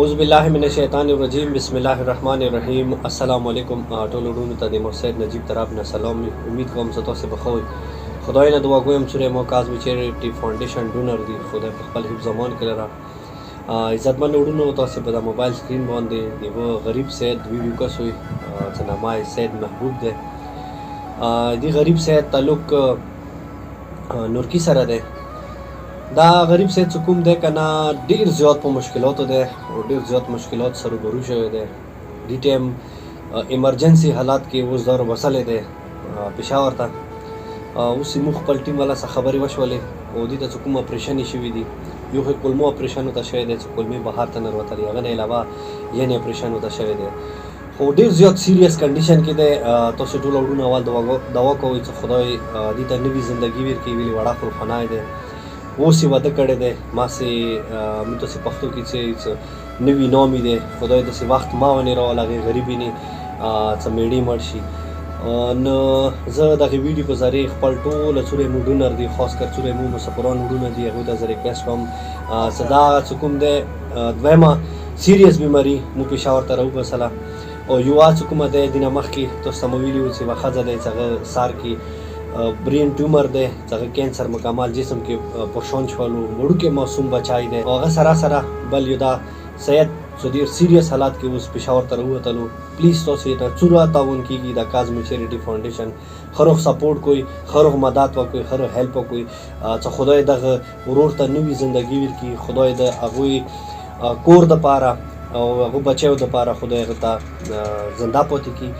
औज़ुबिल्लाहिमिनश्शैतानिर्रजीम बिस्मिल्लाहिर्रहमानिर्रहीम अस्सलामु अलैकुम ټولو وروڼو ته د محسن نجیب طرف نه سلام وي. امید کوم چې تاسو به ښه وئ. خدای نه دعا کوم چې مو کاظمي چیریټي فاونډیشن ډونر دی خدای په خپل حفظ امان کې لره. عزتمن وروڼو تاسو په د موبایل سکرین باندې یو غریب سید ویډیو کسوي چې نامه یې سید محبوب دی. دی غریب سید تعلق نورکی سره دی. دا غریب سید چې کوم دی که نه ډېر زیات په مشکلاتو دی او ډېر زیات مشکلات سره روبرو شوی دی. دې ټایم ایمرجنسي حالات کې اوس دا وصلی دی پېښور ته. اوس زموږ خپل ټیم والا څخه خبرې وشولې او دې ته چې کوم اپریشن یې شوي دي، یو خو کولمو اپریشن ورته شوی دی چې کولمې بهر ته ننوتلي، هغه نه علاوه یعنې اپریشن ورته شوی دی. خو ډېر زیات سیریس کنډیشن کې دی. تاسو ټول وروڼه اول دعا کوئ چې خدای دې ته نوي زندګي ورکړي. ولې وړه خلخنای دی، اوس یې واده کړی دی. ما سې موږ تاسې پښتو کې چې نوي نامې دی، خدای داسې وخت ما ونې راول هغې غریبې نه چې میړې مړ شي. نو زه دغې ویډیو په ذریعې خپل ټوله څومره مو ډونر دي، خاص کر څومره مو مسافران وروڼه دي، هغوی ته زه ریکویسټ کوم چې دا چې کوم دی دویمه سیریس بیماري مو پېښور ته راوبسله. او یوه چې کومه دی دې نه مخکې تاسو ته مو ویلي وو چې یوه ښځه دی چې هغه سر کې برین ټیومر دی چې هغه کینسر مکمل جسم کې پرشان شولو، وړوکی معصوم بچی دی. هغه سره بل یو دا سید چې ډېر سیریس حالات کې اوس پېښور ته راووتلو. پلیز تاسو یې ته څومره تعاون کېږي د کاظمي چیریټي فاونډیشن ښه روغ سپورټ کوئ، ښه روغ مدد وکړئ، ښه روغ هیلپ وکړئ چې خدای دغه ورور ته نوي زندګي ورکړي. خدای د هغوی کور دپاره او هغو بچیو دپاره خدای هغه ته زنده پاتې کړي.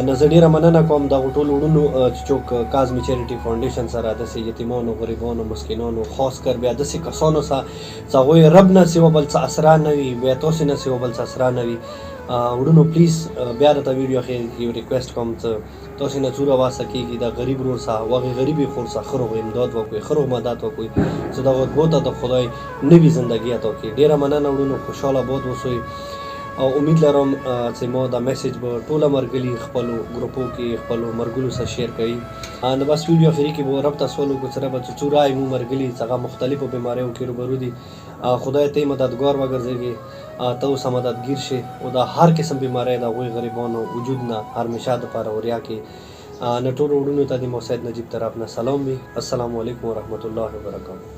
نو زه ډېره مننه کوم دغو ټولو وروڼو چې څوک کاظمي چیریټي فاونډیشن سره داسې یتیمانو، غریبانو، مسکینانو، خاص کر بیا داسې کسانو سره چې هغوی رب نه سوا بل څه اسرا نه وي، بیا تاسې نه سوا بل څه اسرا نه وي. وروڼو پلیز بیا درته ویډیو اخر کې یو ریکویسټ کوم چې تاسې نه څومره واسه کېږي د غریب ورور سره او هغې غریبې خور سره ښه روغ امداد وکړئ، ښه روغ مدد وکړئ چې دغو دوو ته د خدای نوي زندګي عطا کړي. ډېره مننه وروڼو، خوشحاله باد اوسئ. او امید لرم چې ما دا میسیج به ټوله مرګلي خپلو ګروپو کې خپلو مرګلو سره شیر کوي. نو بس ویډیو اخري کې به رب ته سوال وکړو چې ربه چې څو رای مو مرګلي چې هغه مختلفو بیماریو کې روبرو دي، خدای ته یې مددګار وګرځېږي، ته اوس مددګیر شي او د هر قسم بیماری د هغوی غریبانو وجود نه همیشه دپاره وریا کړي. نو ټولو وروڼو ته د محسن نجیب طرف نه سلام وي. السلام علیکم ورحمت الله وبرکاتہ.